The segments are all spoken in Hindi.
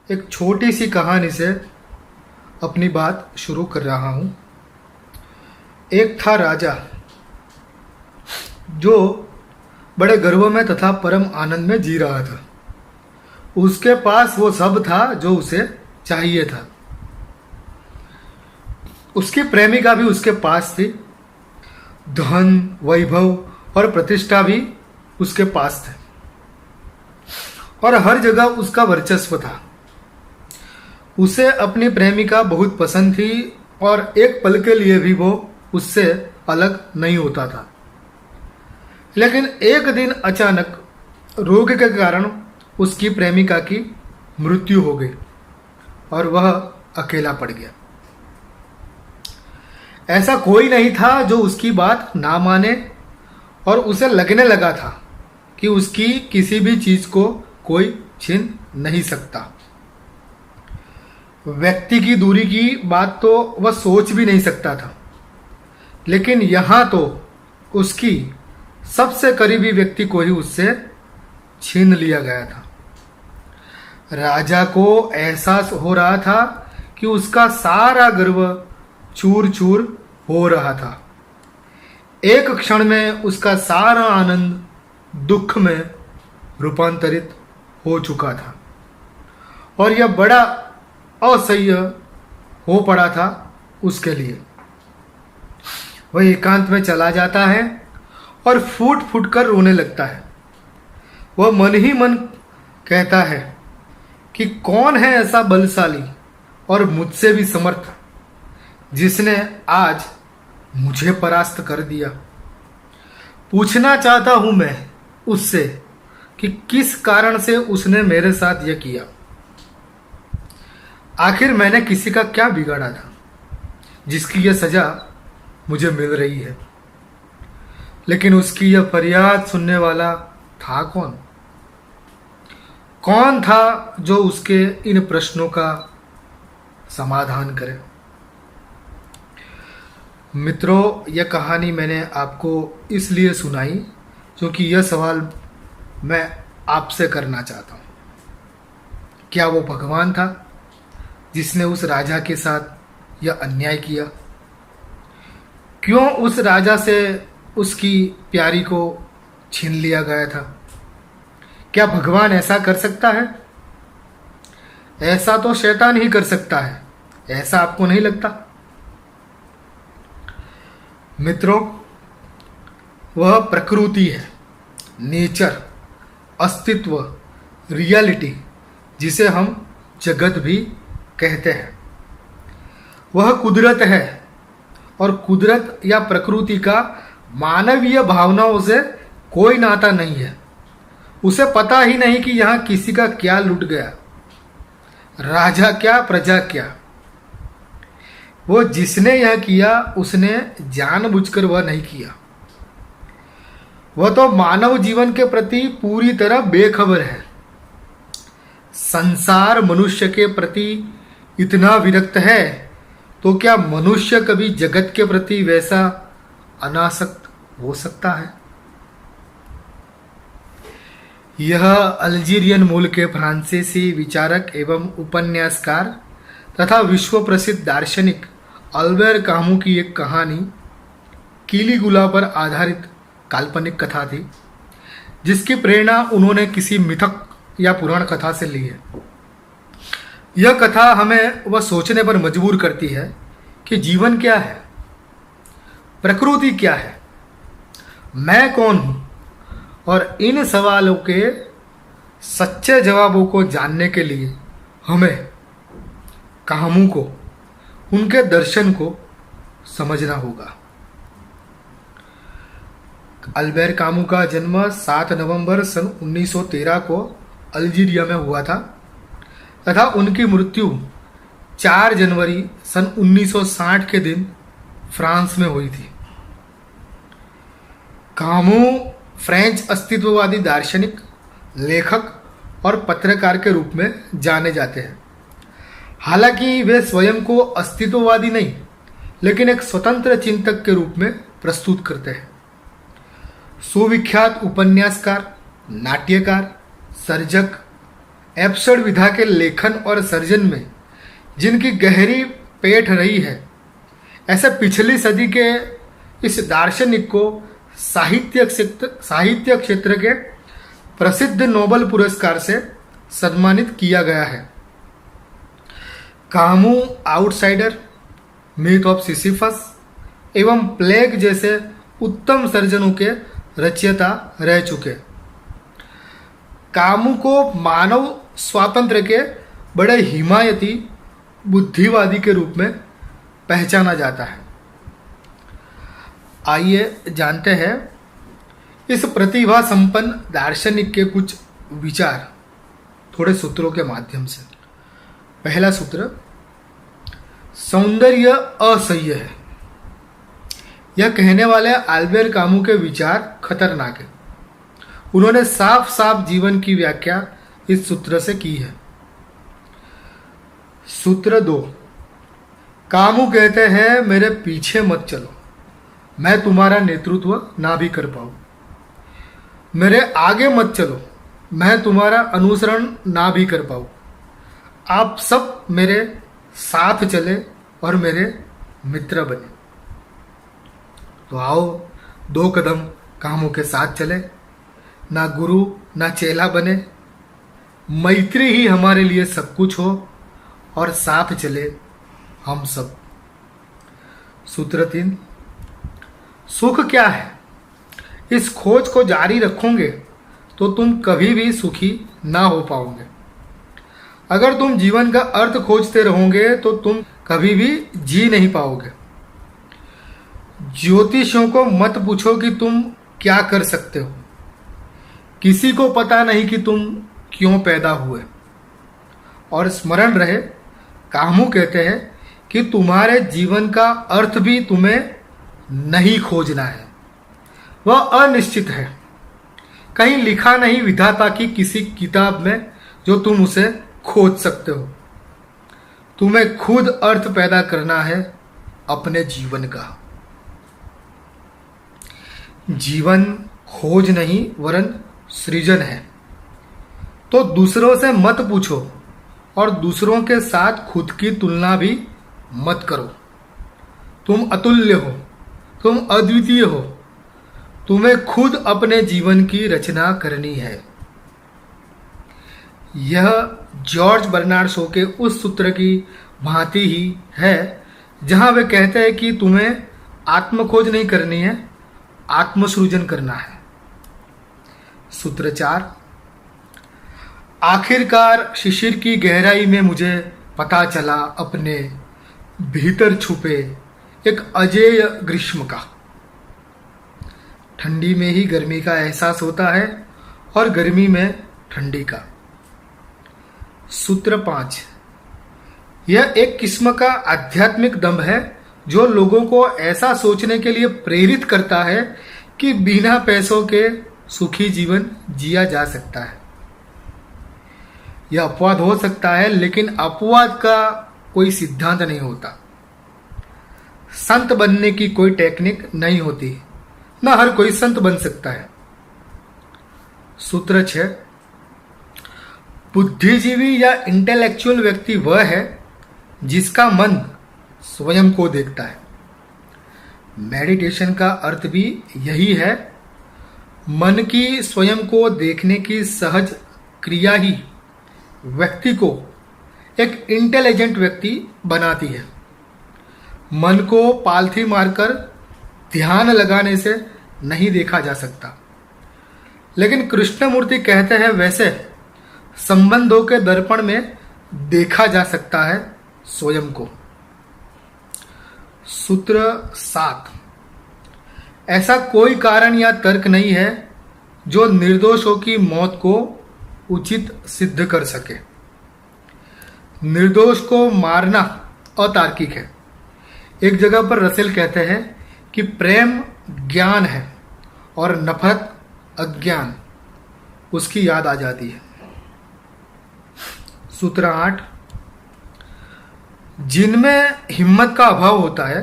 एक छोटी सी कहानी से अपनी बात शुरू कर रहा हूँ। एक था राजा जो बड़े गर्व में तथा परम आनंद में जी रहा था। उसके पास वो सब था जो उसे चाहिए था। उसकी प्रेमिका भी उसके पास थी। धन, वैभव और प्रतिष्ठा भी उसके पास थे और हर जगह उसका वर्चस्व था। उसे अपनी प्रेमिका बहुत पसंद थी और एक पल के लिए भी वो उससे अलग नहीं होता था। लेकिन एक दिन अचानक रोग के कारण उसकी प्रेमिका की मृत्यु हो गई और वह अकेला पड़ गया। ऐसा कोई नहीं था जो उसकी बात ना माने और उसे लगने लगा था कि उसकी किसी भी चीज को कोई छीन नहीं सकता। व्यक्ति की दूरी की बात तो वह सोच भी नहीं सकता था, लेकिन यहां तो उसकी सबसे करीबी व्यक्ति को ही उससे छीन लिया गया था। राजा को एहसास हो रहा था कि उसका सारा गर्व चूर चूर हो रहा था। एक क्षण में उसका सारा आनंद दुख में रूपांतरित हो चुका था और यह बड़ा असह्य हो पड़ा था उसके लिए। वह एकांत में चला जाता है और फूट फूट कर रोने लगता है। वह मन ही मन कहता है कि कौन है ऐसा बलशाली और मुझसे भी समर्थ जिसने आज मुझे परास्त कर दिया। पूछना चाहता हूं मैं उससे कि किस कारण से उसने मेरे साथ यह किया। आखिर मैंने किसी का क्या बिगाड़ा था जिसकी यह सजा मुझे मिल रही है। लेकिन उसकी यह फरियाद सुनने वाला था कौन? कौन था जो उसके इन प्रश्नों का समाधान करे? मित्रों, यह कहानी मैंने आपको इसलिए सुनाई क्योंकि यह सवाल मैं आपसे करना चाहता हूं। क्या वो भगवान था जिसने उस राजा के साथ यह अन्याय किया? क्यों उस राजा से उसकी प्यारी को छीन लिया गया था? क्या भगवान ऐसा कर सकता है? ऐसा तो शैतान ही कर सकता है। ऐसा आपको नहीं लगता? मित्रों, वह प्रकृति है, नेचर, अस्तित्व, रियलिटी, जिसे हम जगत भी कहते हैं। वह कुदरत है और कुदरत या प्रकृति का मानवीय भावनाओं से कोई नाता नहीं है। उसे पता ही नहीं कि यहां किसी का क्या लूट गया, राजा क्या प्रजा क्या। वो जिसने यह किया उसने जानबूझकर वह नहीं किया। वह तो मानव जीवन के प्रति पूरी तरह बेखबर है। संसार मनुष्य के प्रति इतना विरक्त है तो क्या मनुष्य कभी जगत के प्रति वैसा अनासक्त हो सकता है? यह अल्जीरियन मूल के फ्रांसीसी विचारक एवं उपन्यासकार तथा विश्व प्रसिद्ध दार्शनिक अल्बेर कामू की एक कहानी कैलिगुला पर आधारित काल्पनिक कथा थी, जिसकी प्रेरणा उन्होंने किसी मिथक या पुराण कथा से ली है। यह कथा हमें वह सोचने पर मजबूर करती है कि जीवन क्या है, प्रकृति क्या है, मैं कौन हूं, और इन सवालों के सच्चे जवाबों को जानने के लिए हमें कामू को, उनके दर्शन को समझना होगा। अल्बेर कामू का जन्म 7 नवंबर सन 1913 को अल्जीरिया में हुआ था तथा उनकी मृत्यु 4 जनवरी सन 1960 के दिन फ्रांस में हुई थी। कामू फ्रेंच अस्तित्ववादी दार्शनिक, लेखक और पत्रकार के रूप में जाने जाते हैं। हालांकि वे स्वयं को अस्तित्ववादी नहीं, लेकिन एक स्वतंत्र चिंतक के रूप में प्रस्तुत करते हैं। सुविख्यात उपन्यासकार, नाट्यकार, सर्जक एब्सर्ड विधा के लेखन और सर्जन में जिनकी गहरी पेठ रही है, ऐसे पिछली सदी के इस दार्शनिक को साहित्य क्षेत्र के प्रसिद्ध नोबेल पुरस्कार से सम्मानित किया गया है। Camus outsider, myth of Sisyphus एवं प्लेग जैसे उत्तम सर्जनों के रचयिता रह चुके। कामू को मानव स्वातंत्र्य के बड़े हिमायती बुद्धिवादी के रूप में पहचाना जाता है। आइए जानते हैं इस प्रतिभा संपन्न दार्शनिक के कुछ विचार थोड़े सूत्रों के माध्यम से। पहला सूत्र, सौंदर्य असह्य है। यह कहने वाले अल्बेर कामू के विचार खतरनाक है। उन्होंने साफ साफ जीवन की व्याख्या इस सूत्र से की है। सूत्र 2, कामू कहते हैं मेरे पीछे मत चलो, मैं तुम्हारा नेतृत्व ना भी कर पाऊं। मेरे आगे मत चलो, मैं तुम्हारा अनुसरण ना भी कर पाऊं। आप सब मेरे साथ चले और मेरे मित्र बने। तो आओ 2 कदम कामू के साथ चले, ना गुरु ना चेला बने, मैत्री ही हमारे लिए सब कुछ हो और साथ चले हम सब। सूत्र 3, सुख क्या है? इस खोज को जारी रखोगे तो तुम कभी भी सुखी ना हो पाओगे। अगर तुम जीवन का अर्थ खोजते रहोगे तो तुम कभी भी जी नहीं पाओगे। ज्योतिषियों को मत पूछो कि तुम क्या कर सकते हो। किसी को पता नहीं कि तुम क्यों पैदा हुए। और स्मरण रहे, कामू कहते हैं कि तुम्हारे जीवन का अर्थ भी तुम्हें नहीं खोजना है, वह अनिश्चित है। कहीं लिखा नहीं विधाता की किसी किताब में जो तुम उसे खोज सकते हो। तुम्हें खुद अर्थ पैदा करना है अपने जीवन का। जीवन खोज नहीं वरन सृजन है। तो दूसरों से मत पूछो और दूसरों के साथ खुद की तुलना भी मत करो। तुम अतुल्य हो, तुम अद्वितीय हो। तुम्हें खुद अपने जीवन की रचना करनी है। यह जॉर्ज बर्नार्ड शो के उस सूत्र की भांति ही है जहां वे कहते हैं कि तुम्हें आत्मखोज नहीं करनी है, आत्मसृजन करना है। सूत्र 4, आखिरकार शिशिर की गहराई में मुझे पता चला अपने भीतर छुपे एक अजेय ग्रीष्म का। ठंडी में ही गर्मी का एहसास होता है और गर्मी में ठंडी का। सूत्र 5, यह एक किस्म का आध्यात्मिक दम है जो लोगों को ऐसा सोचने के लिए प्रेरित करता है कि बिना पैसों के सुखी जीवन जिया जा सकता है। यह अपवाद हो सकता है, लेकिन अपवाद का कोई सिद्धांत नहीं होता। संत बनने की कोई टेक्निक नहीं होती, न हर कोई संत बन सकता है। सूत्र 6, बुद्धिजीवी या इंटेलेक्चुअल व्यक्ति वह है जिसका मन स्वयं को देखता है। मेडिटेशन का अर्थ भी यही है। मन की स्वयं को देखने की सहज क्रिया ही व्यक्ति को एक इंटेलिजेंट व्यक्ति बनाती है। मन को पालथी मारकर ध्यान लगाने से नहीं देखा जा सकता, लेकिन कृष्णमूर्ति कहते हैं वैसे संबंधों के दर्पण में देखा जा सकता है स्वयं को। सूत्र 7, ऐसा कोई कारण या तर्क नहीं है जो निर्दोषों की मौत को उचित सिद्ध कर सके। निर्दोष को मारना अतार्किक है। एक जगह पर रसेल कहते हैं कि प्रेम ज्ञान है और नफरत अज्ञान। उसकी याद आ जाती है। सूत्र 8, जिनमें हिम्मत का अभाव होता है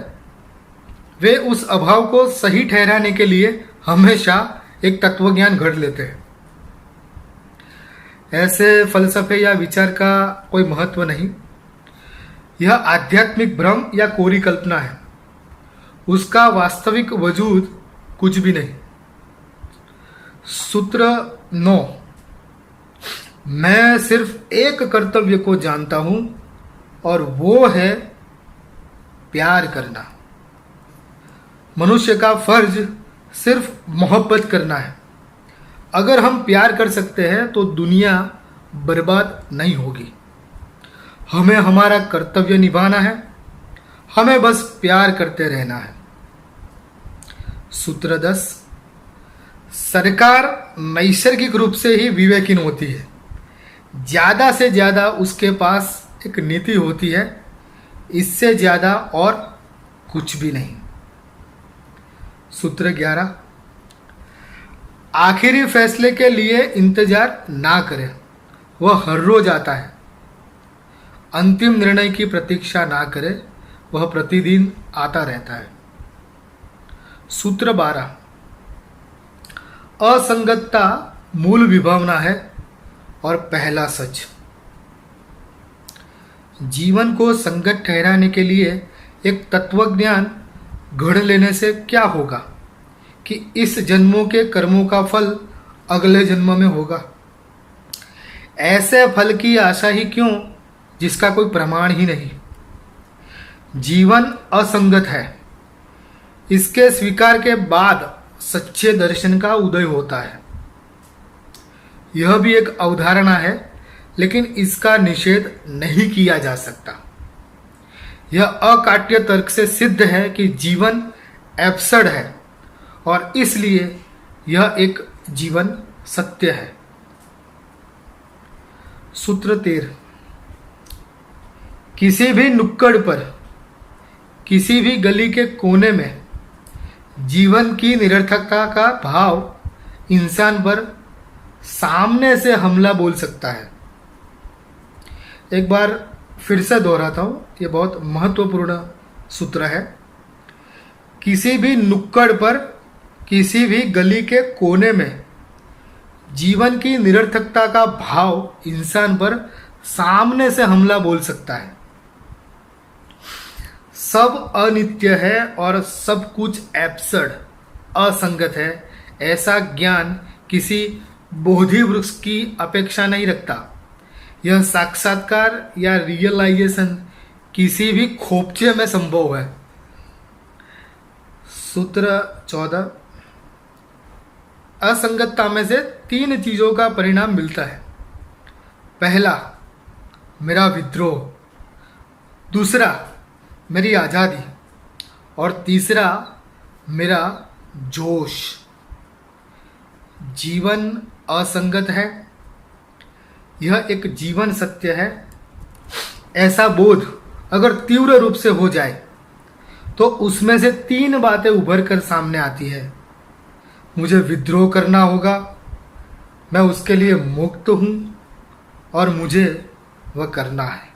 वे उस अभाव को सही ठहराने के लिए हमेशा एक तत्वज्ञान घड़ लेते हैं। ऐसे फलसफे या विचार का कोई महत्व नहीं। यह आध्यात्मिक भ्रम या कोरी कल्पना है, उसका वास्तविक वजूद कुछ भी नहीं। सूत्र 9, मैं सिर्फ एक कर्तव्य को जानता हूं और वो है प्यार करना। मनुष्य का फर्ज सिर्फ मोहब्बत करना है। अगर हम प्यार कर सकते हैं तो दुनिया बर्बाद नहीं होगी। हमें हमारा कर्तव्य निभाना है, हमें बस प्यार करते रहना है। सूत्र 10, सरकार नैसर्गिक रूप से ही विवेकहीन होती है। ज़्यादा से ज़्यादा उसके पास एक नीति होती है, इससे ज़्यादा और कुछ भी नहीं। सूत्र 11, आखिरी फैसले के लिए इंतजार ना करें, वह हर रोज आता है। अंतिम निर्णय की प्रतीक्षा ना करें, वह प्रतिदिन आता रहता है। सूत्र 12, असंगतता मूल विभावना है और पहला सच। जीवन को संगत ठहराने के लिए एक तत्वज्ञान गढ़ लेने से क्या होगा कि इस जन्मों के कर्मों का फल अगले जन्म में होगा। ऐसे फल की आशा ही क्यों जिसका कोई प्रमाण ही नहीं। जीवन असंगत है, इसके स्वीकार के बाद सच्चे दर्शन का उदय होता है। यह भी एक अवधारणा है, लेकिन इसका निषेध नहीं किया जा सकता। यह अकाट्य तर्क से सिद्ध है कि जीवन एब्सर्ड है और इसलिए यह एक जीवन सत्य है। सूत्र 13, किसी भी नुक्कड़ पर, किसी भी गली के कोने में जीवन की निरर्थकता का भाव इंसान पर सामने से हमला बोल सकता है। एक बार फिर से दोहराता हूं, यह बहुत महत्वपूर्ण सूत्र है। किसी भी नुक्कड़ पर, किसी भी गली के कोने में जीवन की निरर्थकता का भाव इंसान पर सामने से हमला बोल सकता है। सब अनित्य है और सब कुछ एब्सर्ड, असंगत है, ऐसा ज्ञान किसी बोधि वृक्ष की अपेक्षा नहीं रखता। यह साक्षात्कार या रियलाइजेशन किसी भी खोपचे में संभव है। सूत्र 14, असंगतता में से 3 चीजों का परिणाम मिलता है। पहला, मेरा विद्रोह। दूसरा, मेरी आज़ादी। और तीसरा, मेरा जोश। जीवन असंगत है, यह एक जीवन सत्य है। ऐसा बोध अगर तीव्र रूप से हो जाए तो उसमें से 3 बातें उभर कर सामने आती है। मुझे विद्रोह करना होगा, मैं उसके लिए मुक्त हूं और मुझे वह करना है।